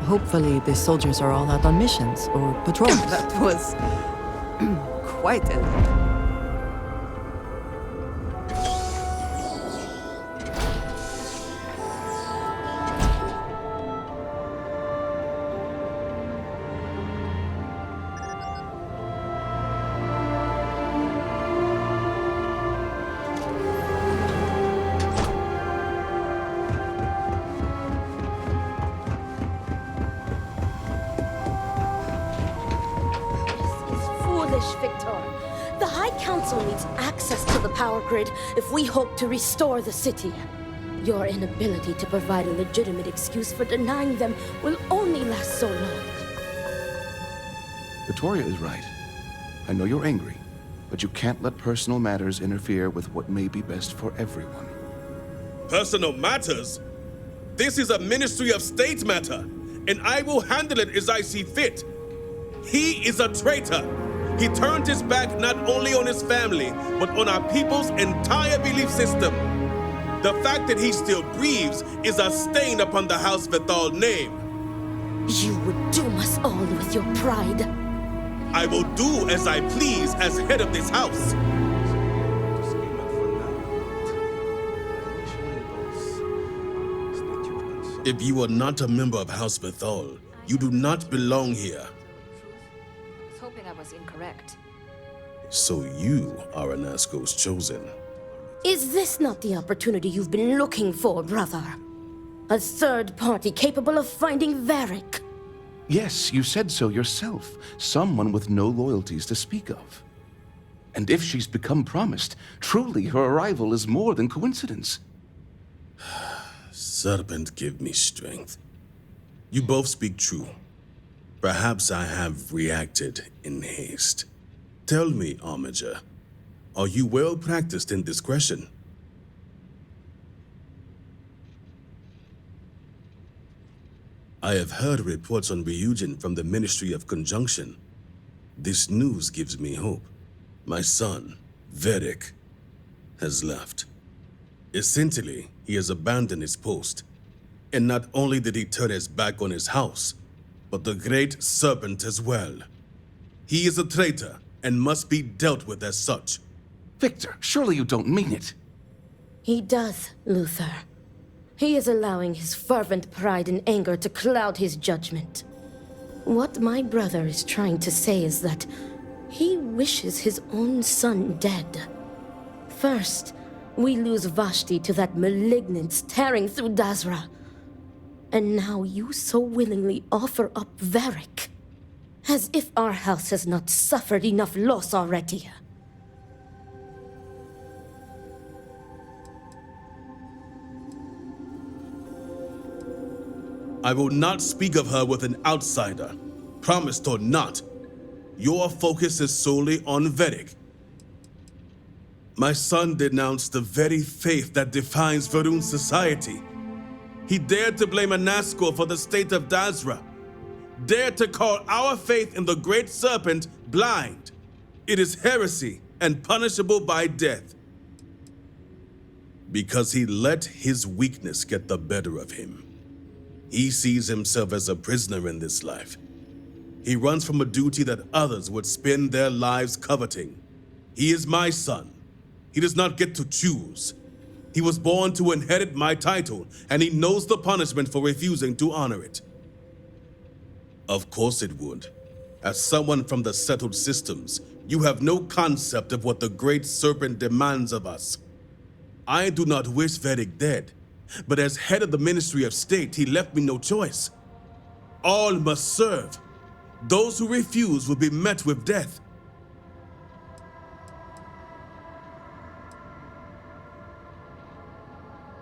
Hopefully the soldiers are all out on missions or patrols. That was quite elegant. Victor. The High Council needs access to the power grid if we hope to restore the city. Your inability to provide a legitimate excuse for denying them will only last so long. Victoria is right. I know you're angry, but you can't let personal matters interfere with what may be best for everyone. Personal matters? This is a Ministry of State matter, and I will handle it as I see fit. He is a traitor. He turned his back not only on his family, but on our people's entire belief system. The fact that he still breathes is a stain upon the House Vethal name. You would doom us all with your pride. I will do as I please as head of this house. If you are not a member of House Vethal, you do not belong here. I was incorrect. So you are Anasco's chosen. Is this not the opportunity you've been looking for, brother? A third party capable of finding Varric? Yes, you said so yourself. Someone with no loyalties to speak of. And if she's become promised, truly her arrival is more than coincidence. Serpent, give me strength. You both speak true. Perhaps I have reacted in haste. Tell me, Armiger, are you well practiced in discretion? I have heard reports on Ryujin from the Ministry of Conjunction. This news gives me hope. My son, Varric, has left. Essentially, he has abandoned his post. And not only did he turn his back on his house, but the Great Serpent as well. He is a traitor and must be dealt with as such. Victor, surely you don't mean it. He does, Luther. He is allowing his fervent pride and anger to cloud his judgment. What my brother is trying to say is that he wishes his own son dead. First, we lose Vashti to that malignance tearing through Dazra. And now you so willingly offer up Varric. As if our house has not suffered enough loss already. I will not speak of her with an outsider, promised or not. Your focus is solely on Varric. My son denounced the very faith that defines Varun society. He dared to blame Anasco for the state of Dazra. Dared to call our faith in the Great Serpent blind. It is heresy and punishable by death. Because he let his weakness get the better of him. He sees himself as a prisoner in this life. He runs from a duty that others would spend their lives coveting. He is my son. He does not get to choose. He was born to inherit my title, and he knows the punishment for refusing to honor it. Of course it would. As someone from the settled systems, you have no concept of what the Great Serpent demands of us. I do not wish Varric dead, but as head of the Ministry of State, he left me no choice. All must serve. Those who refuse will be met with death.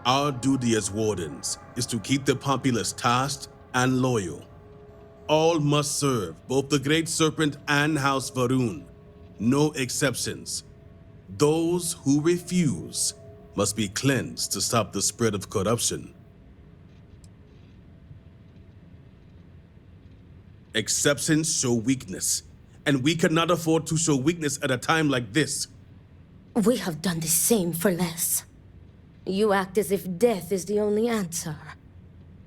Our duty as wardens is to keep the populace tasked and loyal. All must serve, both the Great Serpent and House Varun. No exceptions. Those who refuse must be cleansed to stop the spread of corruption. Exceptions show weakness, and we cannot afford to show weakness at a time like this. We have done the same for less. You act as if death is the only answer.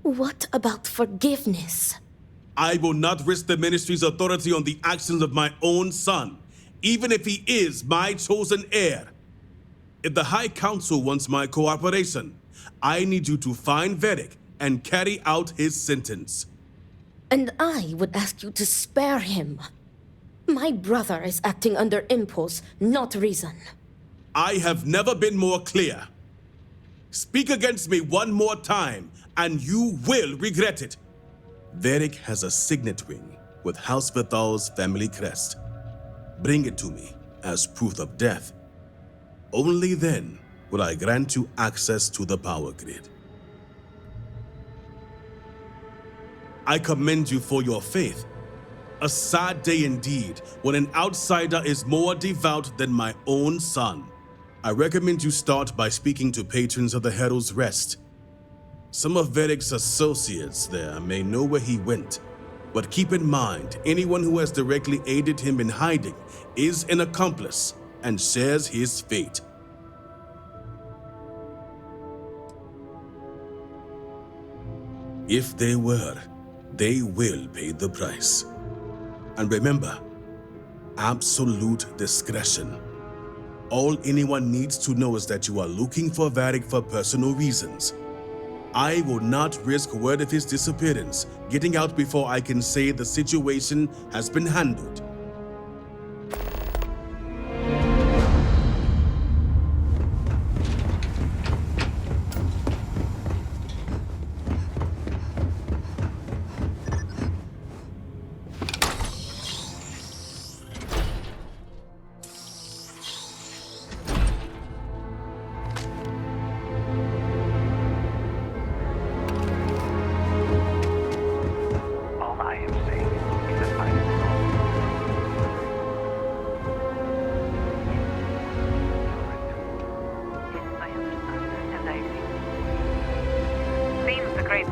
What about forgiveness? I will not risk the Ministry's authority on the actions of my own son, even if he is my chosen heir. If the High Council wants my cooperation, I need you to find Varric and carry out his sentence. And I would ask you to spare him. My brother is acting under impulse, not reason. I have never been more clear. Speak against me one more time, and you will regret it. Varric has a signet ring with House Vithal's family crest. Bring it to me as proof of death. Only then will I grant you access to the power grid. I commend you for your faith. A sad day indeed when an outsider is more devout than my own son. I recommend you start by speaking to patrons of the Herald's Rest. Some of Varric's associates there may know where he went, but keep in mind, anyone who has directly aided him in hiding is an accomplice and shares his fate. If they were, they will pay the price. And remember, absolute discretion. All anyone needs to know is that you are looking for Varric for personal reasons. I will not risk word of his disappearance getting out before I can say the situation has been handled.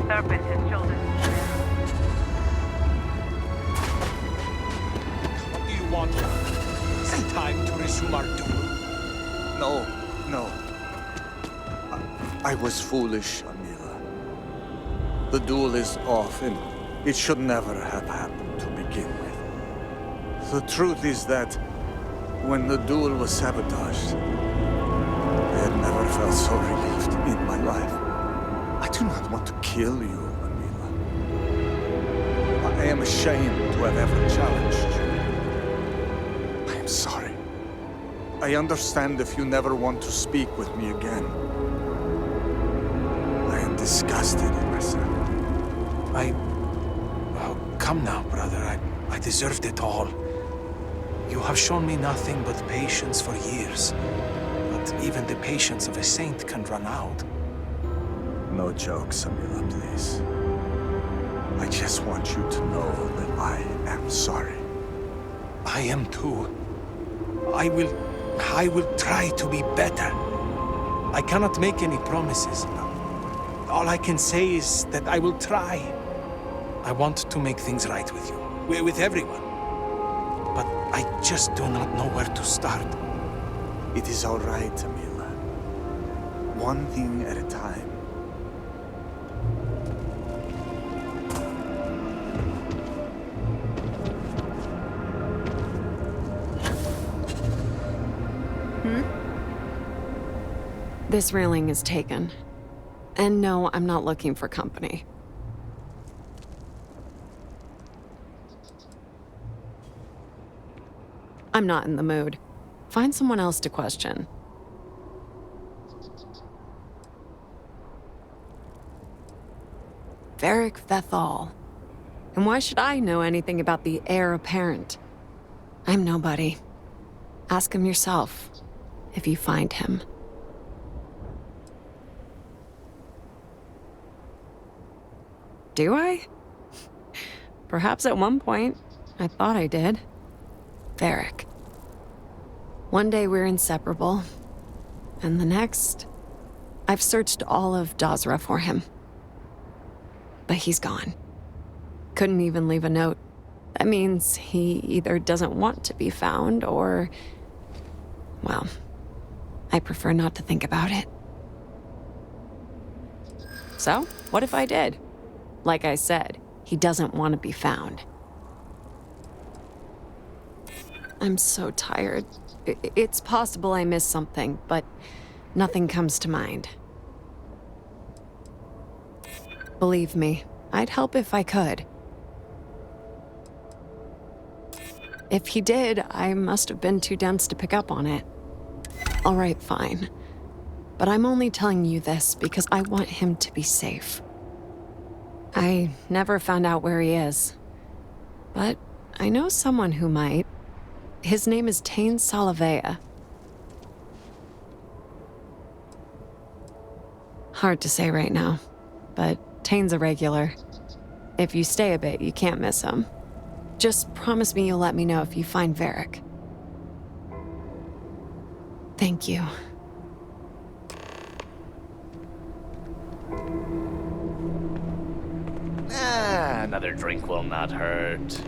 Serpent has chosen. What do you want? Is it time to resume our duel? No, no. I was foolish, Amila. The duel is off, and it should never have happened to begin with. The truth is that when the duel was sabotaged, I had never felt so relieved in my life. I do not want to kill you, Amila. I am ashamed to have ever challenged you. I am sorry. I understand if you never want to speak with me again. I am disgusted in myself. Oh, come now, brother. I deserved it all. You have shown me nothing but patience for years. But even the patience of a saint can run out. No jokes, Amila, please. I just want you to know that I am sorry. I am too. I will try to be better. I cannot make any promises. All I can say is that I will try. I want to make things right with you, with everyone. But I just do not know where to start. It is all right, Amila. One thing at a time. This railing is taken. And no, I'm not looking for company. I'm not in the mood. Find someone else to question. Varric Vithal. And why should I know anything about the heir apparent? I'm nobody. Ask him yourself, if you find him. Do I? Perhaps at one point, I thought I did. Varric. One day we're inseparable, and the next, I've searched all of Dazra for him. But he's gone. Couldn't even leave a note. That means he either doesn't want to be found or... well, I prefer not to think about it. So, what if I did? Like I said, He doesn't want to be found. I'm so tired. It's possible I missed something, but nothing comes to mind. Believe me, I'd help if I could. If he did, I must have been too dense to pick up on it. All right, fine. But I'm only telling you this because I want him to be safe. I never found out where he is. But I know someone who might. His name is Tain Salavea. Hard to say right now, but Tain's a regular. If you stay a bit, you can't miss him. Just promise me you'll let me know if you find Varric. Thank you. Another drink will not hurt.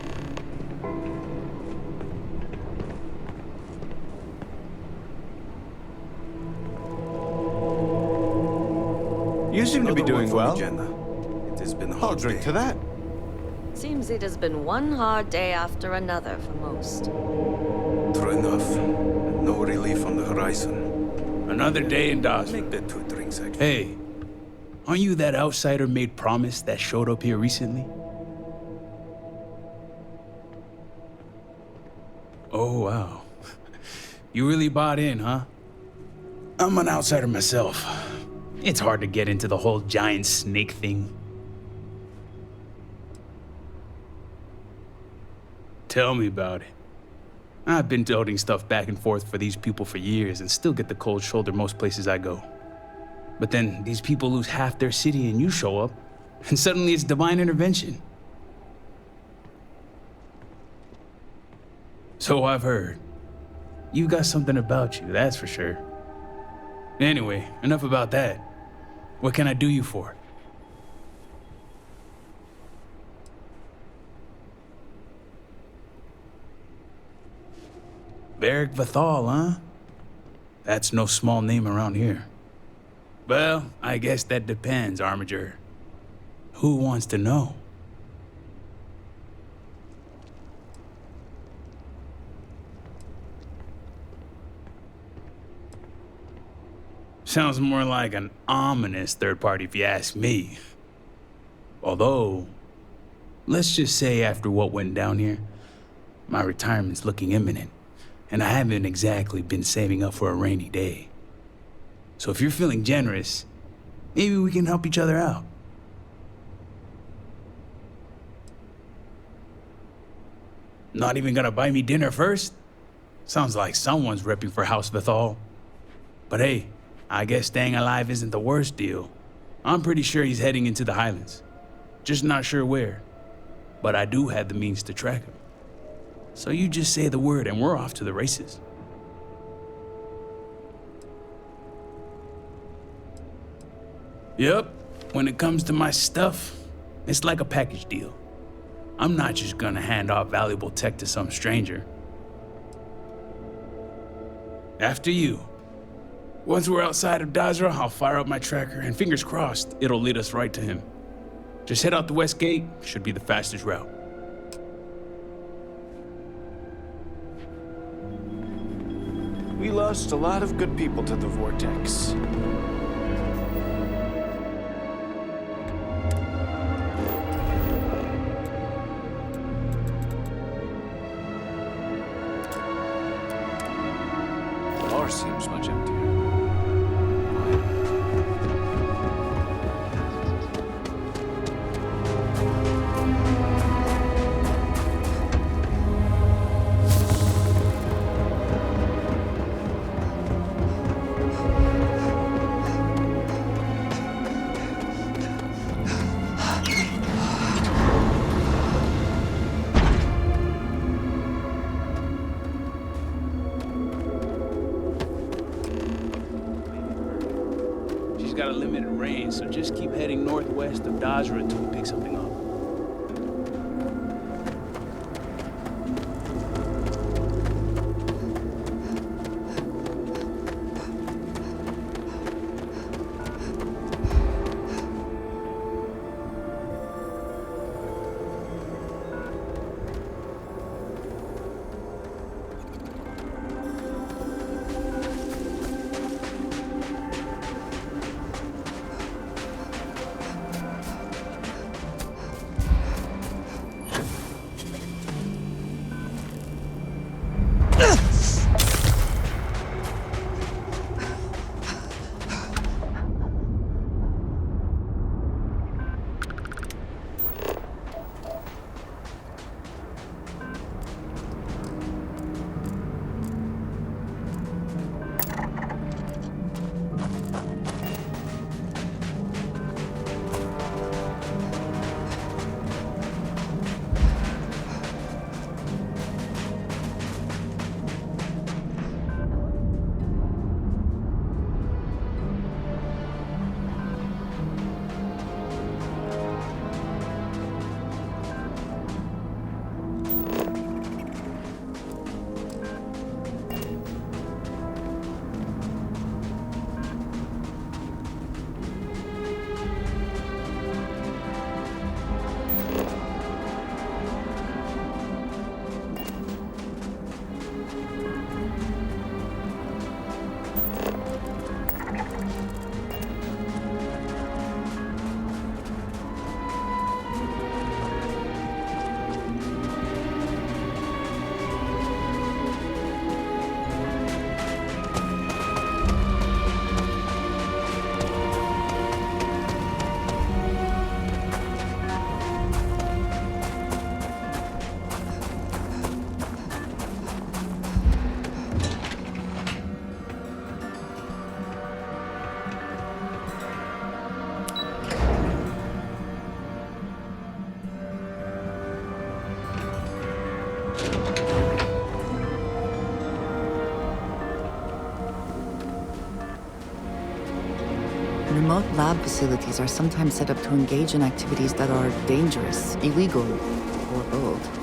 You seem to be doing well. Jenna. It has been a I'll hard drink day. to that. Seems it has been one hard day after another for most. True enough. And no relief on the horizon. Another day in Dawson. Make that 2 drinks, actually. Hey, aren't you that outsider made promise that showed up here recently? Oh, wow. You really bought in, huh? I'm an outsider myself. It's hard to get into the whole giant snake thing. Tell me about it. I've been toting stuff back and forth for these people for years and still get the cold shoulder most places I go. But then these people lose half their city and you show up, and suddenly it's divine intervention. So I've heard. You've got something about you, that's for sure. Anyway, enough about that. What can I do you for? Varric Vathal, huh? That's no small name around here. Well, I guess that depends, Armiger. Who wants to know? Sounds more like an ominous third party if you ask me. Although, let's just say after what went down here, my retirement's looking imminent, and I haven't exactly been saving up for a rainy day. So if you're feeling generous, maybe we can help each other out. Not even gonna buy me dinner first? Sounds like someone's repping for House Vathal. But hey, I guess staying alive isn't the worst deal. I'm pretty sure he's heading into the Highlands. Just not sure where. But I do have the means to track him. So you just say the word and we're off to the races. Yep, when it comes to my stuff, it's like a package deal. I'm not just gonna hand off valuable tech to some stranger. After you. Once we're outside of Dazra, I'll fire up my tracker, and fingers crossed, it'll lead us right to him. Just head out the west gate, should be the fastest route. We lost a lot of good people to the Vortex. The bar seems much emptier. Got a limited range, so just keep heading northwest of Dazra until we pick something up. Remote lab facilities are sometimes set up to engage in activities that are dangerous, illegal, or both.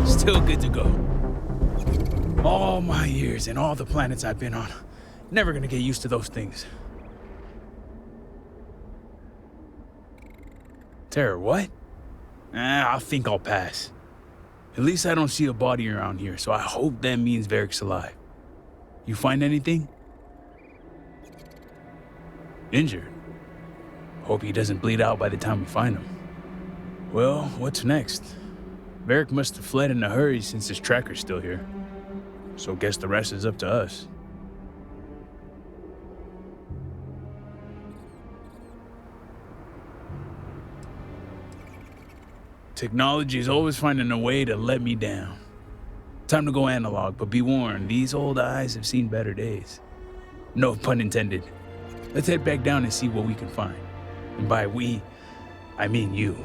Still good to go. All my years and all the planets I've been on, never gonna get used to those things. Terror, what? I think I'll pass. At least I don't see a body around here, so I hope that means Varric's alive. You find anything? Injured? Hope he doesn't bleed out by the time we find him. Well, what's next? Varric must have fled in a hurry since his tracker's still here. So guess the rest is up to us. Technology's always finding a way to let me down. Time to go analog, but be warned, these old eyes have seen better days. No pun intended. Let's head back down and see what we can find. And by we, I mean you.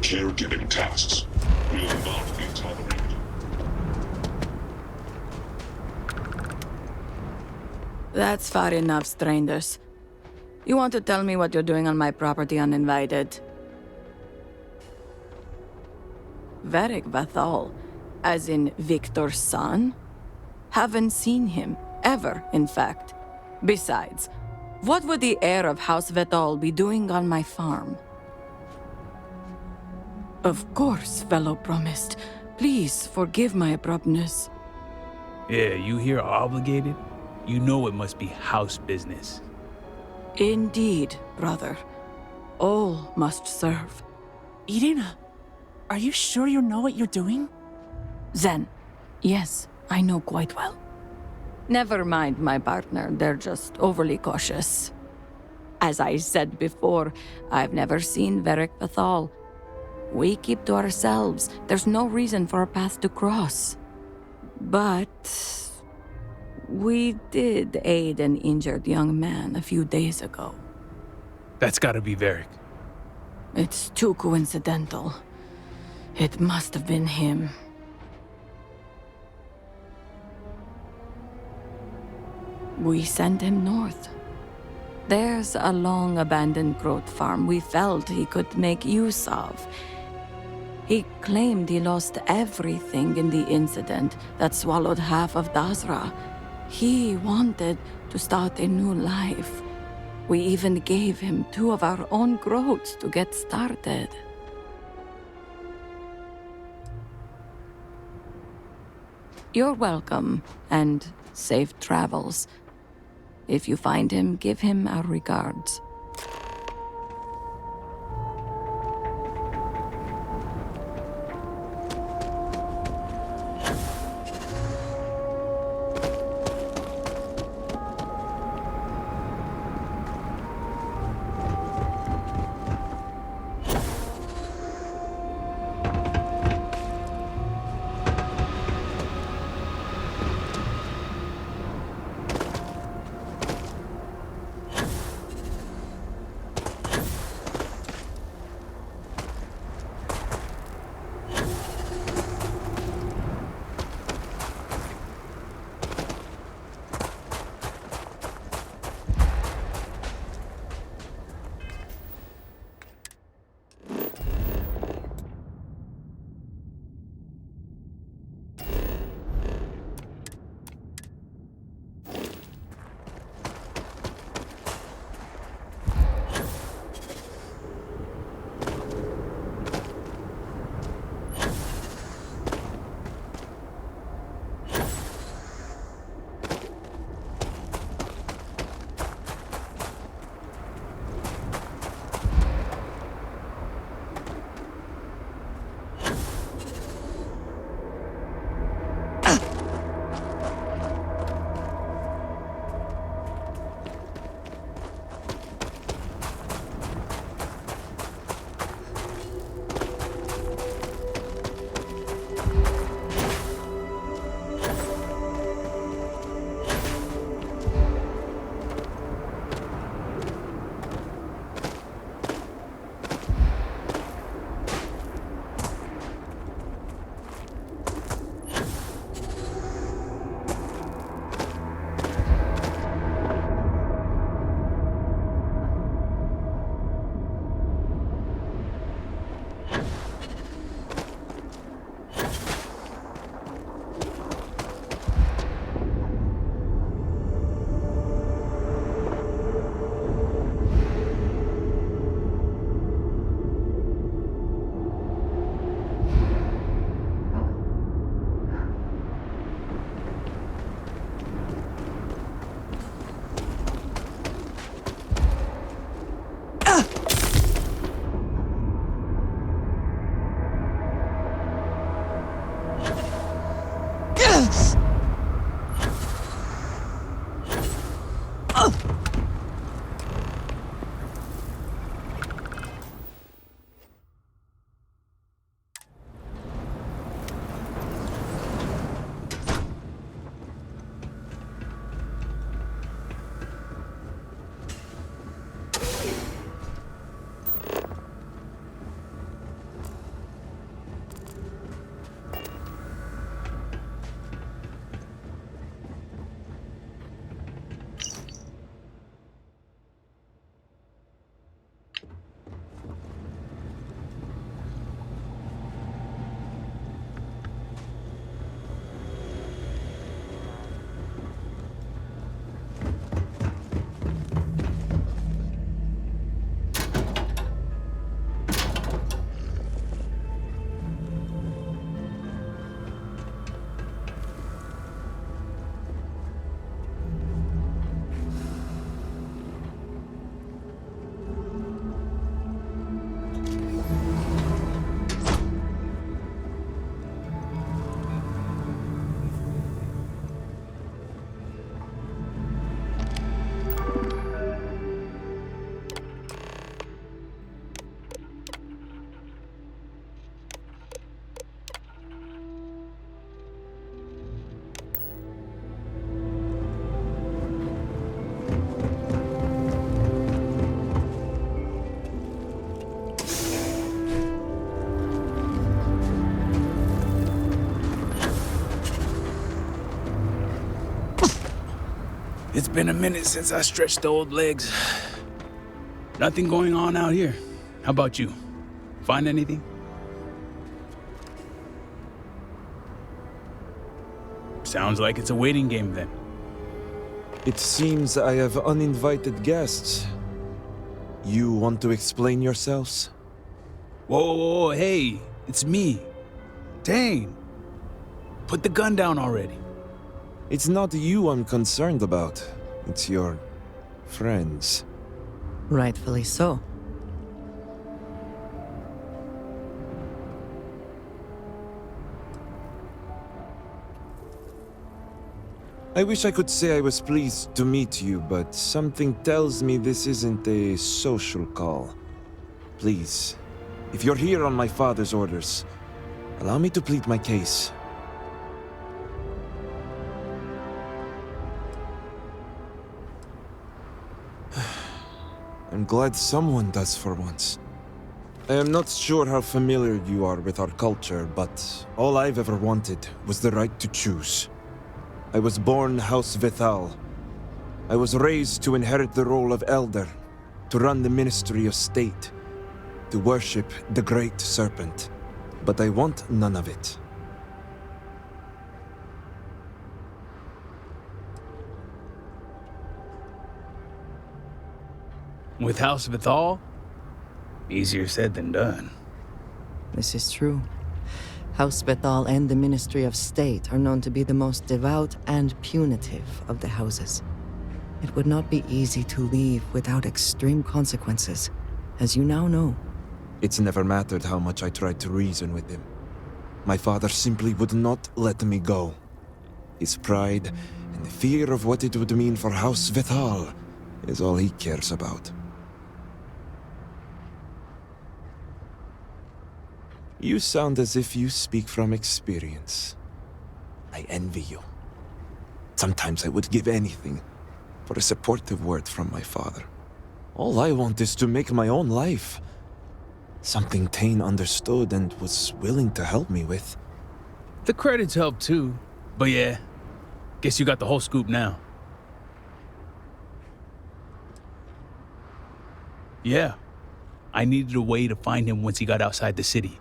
caregiving tasks will not be tolerated. That's far enough, strangers. You want to tell me what you're doing on my property uninvited? Varric Vathal, as in Victor's son? Haven't seen him, ever, in fact. Besides, what would the heir of House Vathal be doing on my farm? Of course, fellow promised. Please forgive my abruptness. Yeah, you here obligated? You know it must be house business. Indeed, brother. All must serve. Irina, are you sure you know what you're doing? Zen, yes, I know quite well. Never mind my partner, they're just overly cautious. As I said before, I've never seen Varric Vathal. We keep to ourselves. There's no reason for a path to cross. But we did aid an injured young man a few days ago. That's gotta be Varric. It's too coincidental. It must have been him. We sent him north. There's a long-abandoned growth farm we felt he could make use of. He claimed he lost everything in the incident that swallowed half of Dazra. He wanted to start a new life. We even gave him 2 of our own growths to get started. You're welcome, and safe travels. If you find him, give him our regards. It's been a minute since I stretched the old legs. Nothing going on out here. How about you? Find anything? Sounds like it's a waiting game then. It seems I have uninvited guests. You want to explain yourselves? Whoa, hey, it's me. Dang. Put the gun down already. It's not you I'm concerned about. It's your friends. Rightfully so. I wish I could say I was pleased to meet you, but something tells me this isn't a social call. Please, if you're here on my father's orders, allow me to plead my case. I'm glad someone does for once. I am not sure how familiar you are with our culture, but all I've ever wanted was the right to choose. I was born House Vithal. I was raised to inherit the role of elder, to run the Ministry of State, to worship the Great Serpent. But I want none of it. With House Vithal? Easier said than done. This is true. House Bethal and the Ministry of State are known to be the most devout and punitive of the houses. It would not be easy to leave without extreme consequences, as you now know. It's never mattered how much I tried to reason with him. My father simply would not let me go. His pride and the fear of what it would mean for House Vithal is all he cares about. You sound as if you speak from experience. I envy you. Sometimes I would give anything for a supportive word from my father. All I want is to make my own life. Something Tane understood and was willing to help me with. The credits help too. But yeah, guess you got the whole scoop now. Yeah, I needed a way to find him once he got outside the city.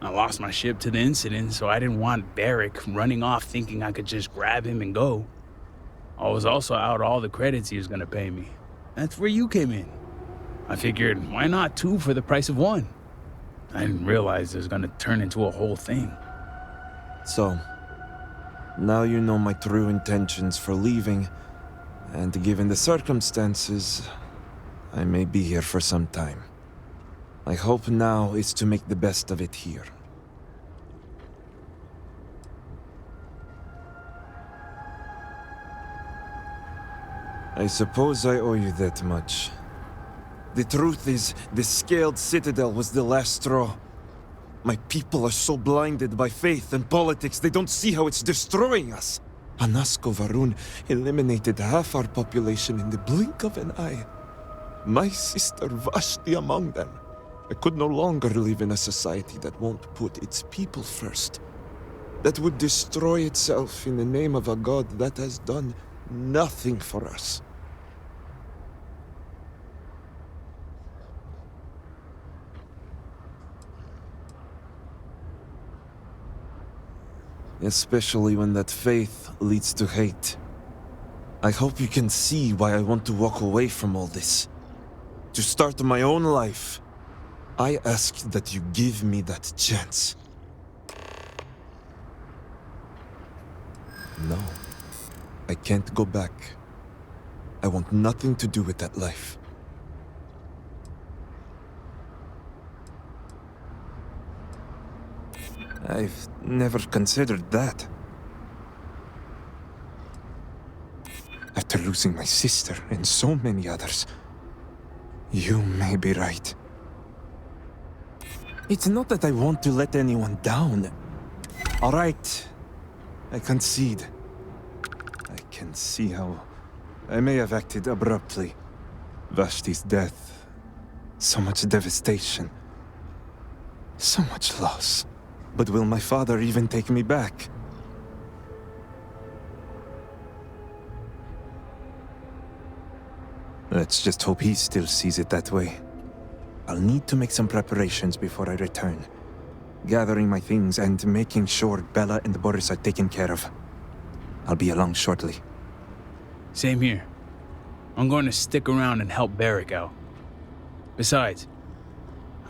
I lost my ship to the incident, so I didn't want Barrick running off thinking I could just grab him and go. I was also out all the credits he was gonna pay me. That's where you came in. I figured, why not 2 for the price of 1? I didn't realize it was gonna turn into a whole thing. So, now you know my true intentions for leaving, and given the circumstances, I may be here for some time. My hope now is to make the best of it here. I suppose I owe you that much. The truth is, the Scaled Citadel was the last straw. My people are so blinded by faith and politics, they don't see how it's destroying us. Anasko Varun eliminated half our population in the blink of an eye. My sister Vashti among them. I could no longer live in a society that won't put its people first. That would destroy itself in the name of a god that has done nothing for us. Especially when that faith leads to hate. I hope you can see why I want to walk away from all this. To start my own life. I ask that you give me that chance. No. I can't go back. I want nothing to do with that life. I've never considered that. After losing my sister and so many others, you may be right. It's not that I want to let anyone down. All right, I concede. I can see how I may have acted abruptly. Vashti's death, so much devastation, so much loss. But will my father even take me back? Let's just hope he still sees it that way. I'll need to make some preparations before I return. Gathering my things and making sure Bella and Boris are taken care of. I'll be along shortly. Same here. I'm going to stick around and help Varric out. Besides,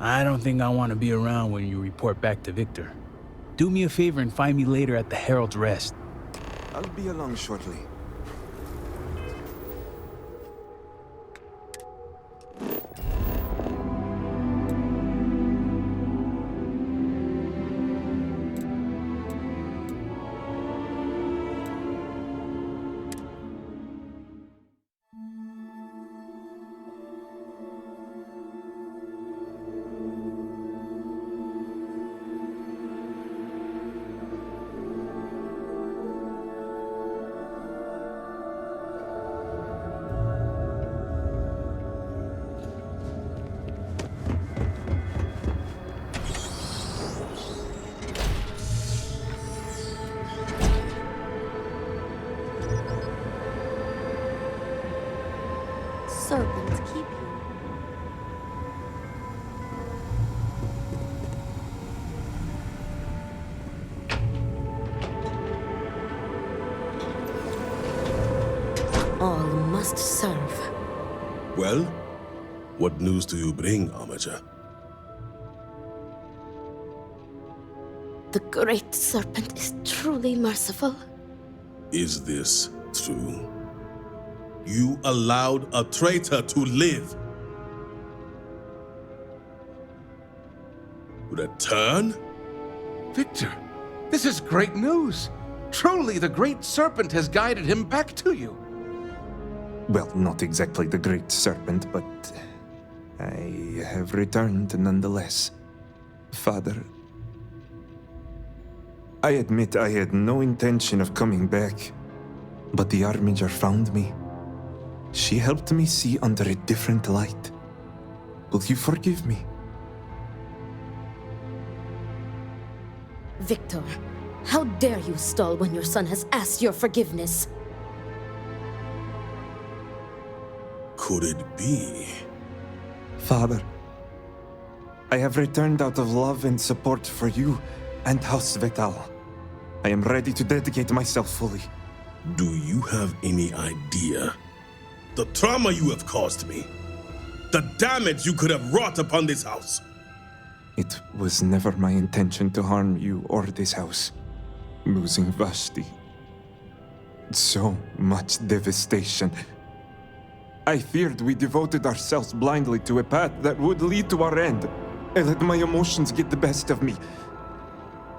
I don't think I want to be around when you report back to Victor. Do me a favor and find me later at the Herald's Rest. I'll be along shortly. Serpents keep you. All must serve. Well, what news do you bring, Armiger? The great serpent is truly merciful. Is this true? You allowed a traitor to live. Return? Victor, this is great news. Truly, the Great Serpent has guided him back to you. Well, not exactly the Great Serpent, but I have returned nonetheless. Father, I admit I had no intention of coming back, but the Armiger found me. She helped me see under a different light. Will you forgive me? Victor, how dare you stall when your son has asked your forgiveness? Could it be? Father, I have returned out of love and support for you and House Vetal. I am ready to dedicate myself fully. Do you have any idea the trauma you have caused me? The damage you could have wrought upon this house? It was never my intention to harm you or this house. Losing Vashti. So much devastation. I feared we devoted ourselves blindly to a path that would lead to our end. I let my emotions get the best of me.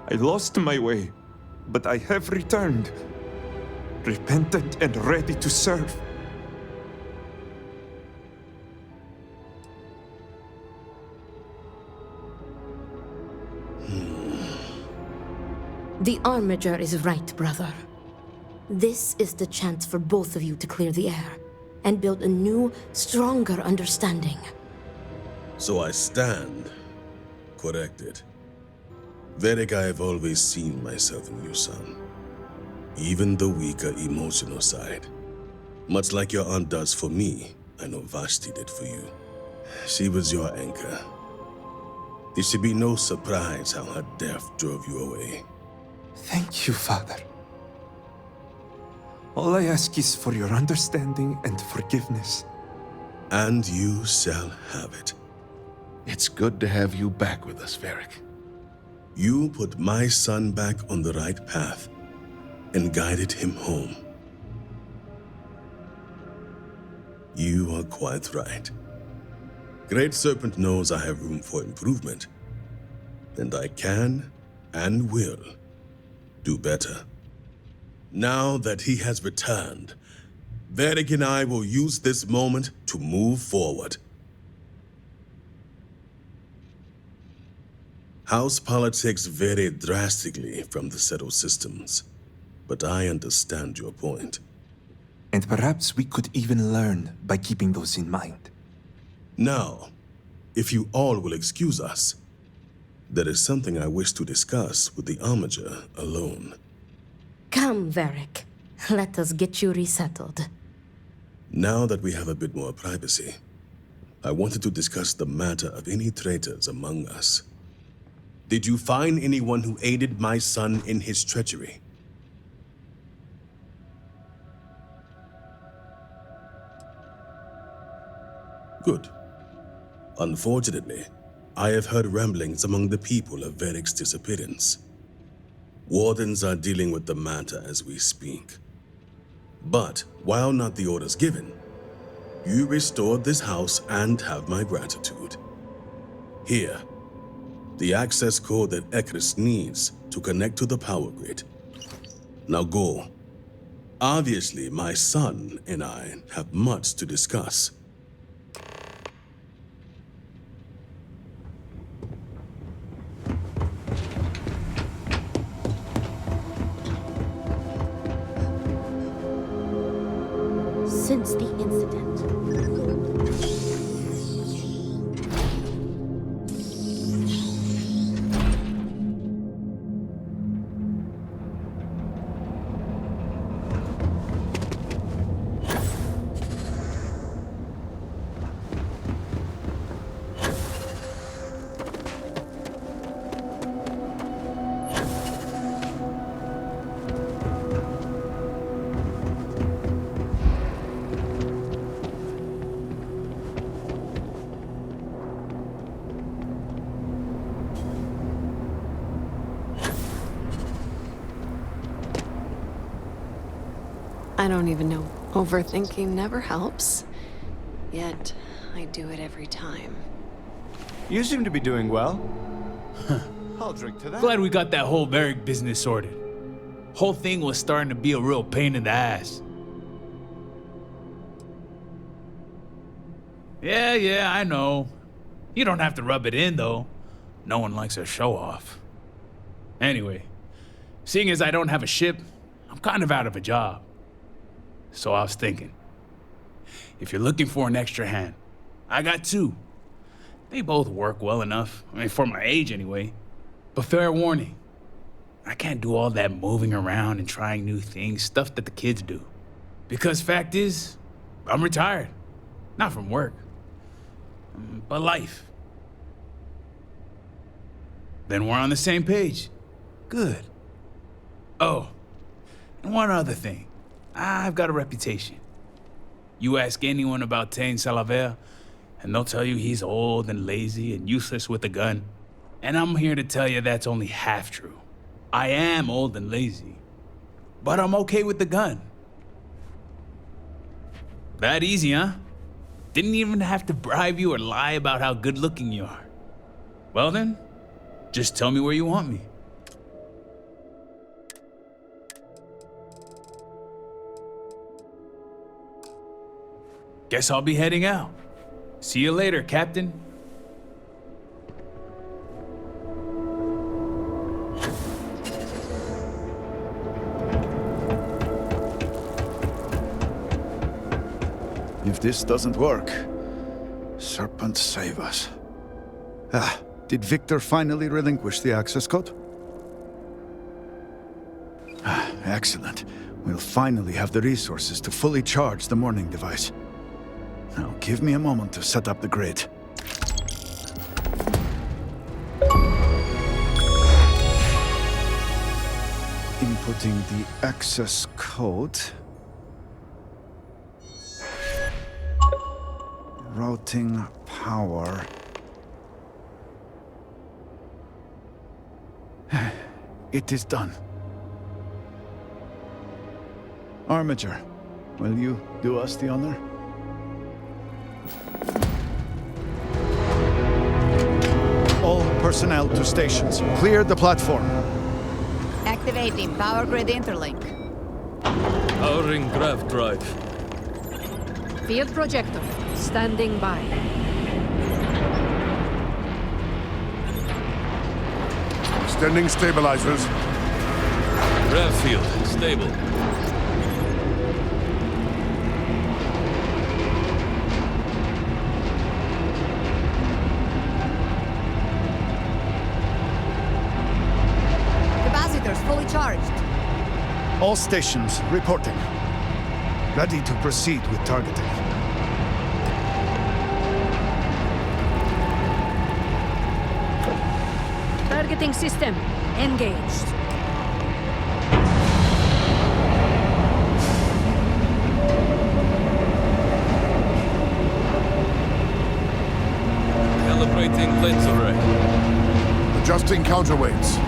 I lost my way, but I have returned. Repentant and ready to serve. The Armiger is right, brother. This is the chance for both of you to clear the air and build a new, stronger understanding. So I stand corrected. Varric, I have always seen myself in you, son. Even the weaker emotional side. Much like your aunt does for me, I know Vashti did for you. She was your anchor. There should be no surprise how her death drove you away. Thank you, Father. All I ask is for your understanding and forgiveness. And you shall have it. It's good to have you back with us, Varric. You put my son back on the right path and guided him home. You are quite right. Great Serpent knows I have room for improvement, and I can and will do better. Now that he has returned, Varric and I will use this moment to move forward. House politics vary drastically from the settled systems, but I understand your point. And perhaps we could even learn by keeping those in mind. Now, if you all will excuse us, there is something I wish to discuss with the Armiger alone. Come, Varric. Let us get you resettled. Now that we have a bit more privacy, I wanted to discuss the matter of any traitors among us. Did you find anyone who aided my son in his treachery? Good. Unfortunately, I have heard ramblings among the people of Veric's disappearance. Wardens are dealing with the matter as we speak. But, while not the orders given, you restored this house and have my gratitude. Here, the access code that Ekris needs to connect to the power grid. Now go. Obviously, my son and I have much to discuss. Since the incident, I don't even know. Overthinking never helps. Yet, I do it every time. You seem to be doing well. I'll drink to that. Glad we got that whole Varric business sorted. Whole thing was starting to be a real pain in the ass. Yeah, I know. You don't have to rub it in, though. No one likes a show-off. Anyway, seeing as I don't have a ship, I'm kind of out of a job. So I was thinking, if you're looking for an extra hand, I got two. They both work well enough, I mean, for my age anyway. But fair warning, I can't do all that moving around and trying new things, stuff that the kids do. Because fact is, I'm retired. Not from work, but life. Then we're on the same page. Good. Oh, and one other thing. I've got a reputation. You ask anyone about Tain Salaver, and they'll tell you he's old and lazy and useless with a gun. And I'm here to tell you that's only half true. I am old and lazy, but I'm okay with the gun. That easy, huh? Didn't even have to bribe you or lie about how good looking you are. Well then, just tell me where you want me. Guess I'll be heading out. See you later, Captain. If this doesn't work, Serpent save us. Did Victor finally relinquish the access code? Excellent. We'll finally have the resources to fully charge the morning device. Now, give me a moment to set up the grid. Inputting the access code. Routing power. It is done. Armiger, will you do us the honor? All personnel to stations. Clear the platform. Activating power grid interlink. Powering grav drive. Field projector. Standing by. Extending stabilizers. Grav field stable. Capacitors fully charged. All stations reporting. Ready to proceed with targeting. Targeting system engaged. Calibrating lens array. Adjusting counterweights.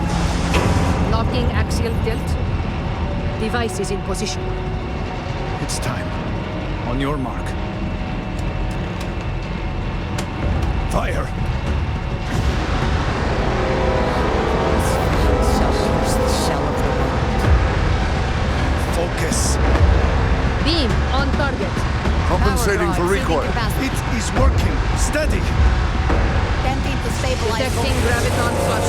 Locking axial tilt. Device is in position. It's time. On your mark. Fire! Focus. Beam on target. Compensating for Power drive, recoil. saving capacity. It is working. Steady. Attempting to stabilize. Detecting graviton flux.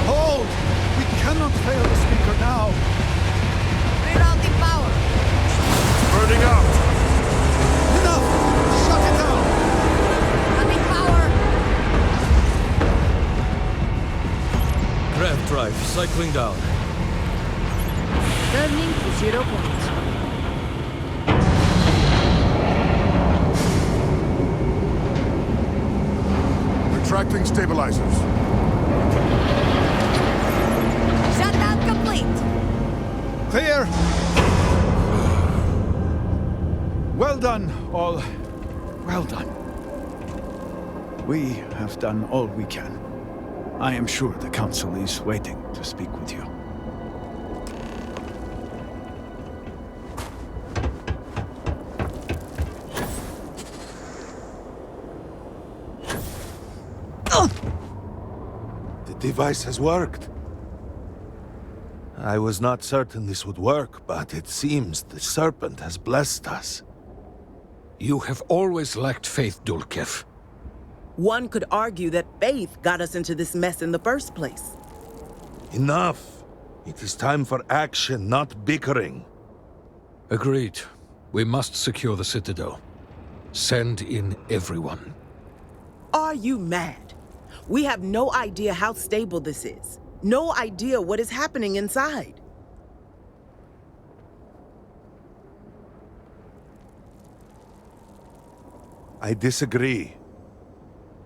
Hold! We cannot fail the speaker now. Rerouting power. Burning out. Enough! Shut it down! Cutting power. Grav drive cycling down. Turning to 0 point. Retracting stabilizers. Shutdown complete. Clear! Well done, all. Well done. We have done all we can. I am sure the Council is waiting to speak with you. The device has worked. I was not certain this would work, but it seems the Serpent has blessed us. You have always lacked faith, Dulkev. One could argue that faith got us into this mess in the first place. Enough. It is time for action, not bickering. Agreed. We must secure the Citadel. Send in everyone. Are you mad? We have no idea how stable this is. No idea what is happening inside. I disagree.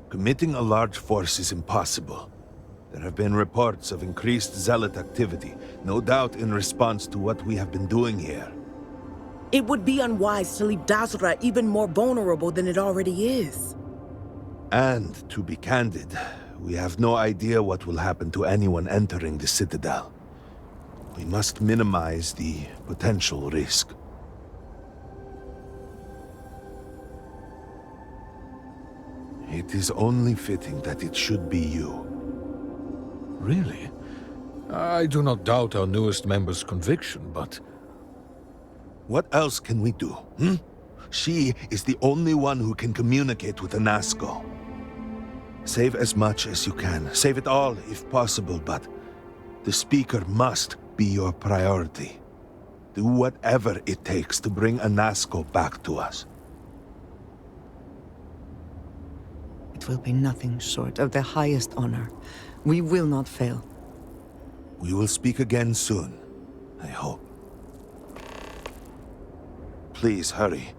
Committing a large force is impossible. There have been reports of increased zealot activity, no doubt in response to what we have been doing here. It would be unwise to leave Dazra even more vulnerable than it already is. And, to be candid, we have no idea what will happen to anyone entering the Citadel. We must minimize the potential risk. It is only fitting that it should be you. Really? I do not doubt our newest member's conviction, but... What else can we do, She is the only one who can communicate with the Nazgul. Save as much as you can. Save it all, if possible, but the Speaker must be your priority. Do whatever it takes to bring a Nazgul back to us. It will be nothing short of the highest honor. We will not fail. We will speak again soon, I hope. Please, hurry.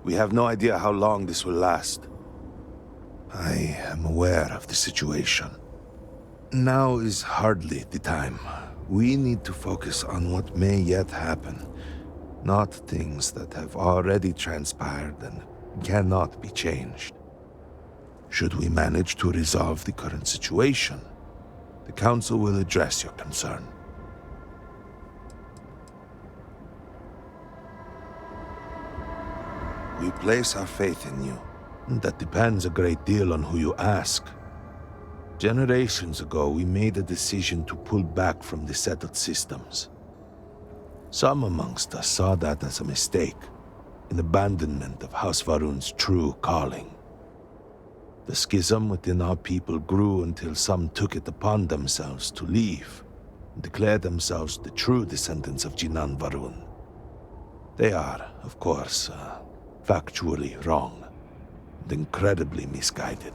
We have no idea how long this will last. I am aware of the situation. Now is hardly the time. We need to focus on what may yet happen, not things that have already transpired and cannot be changed. Should we manage to resolve the current situation, the Council will address your concern. We place our faith in you. That depends a great deal on who you ask. Generations ago, we made a decision to pull back from the settled systems. Some amongst us saw that as a mistake, an abandonment of House Varun's true calling. The schism within our people grew until some took it upon themselves to leave and declare themselves the true descendants of Jinan Varun. They are, of course, factually wrong and incredibly misguided.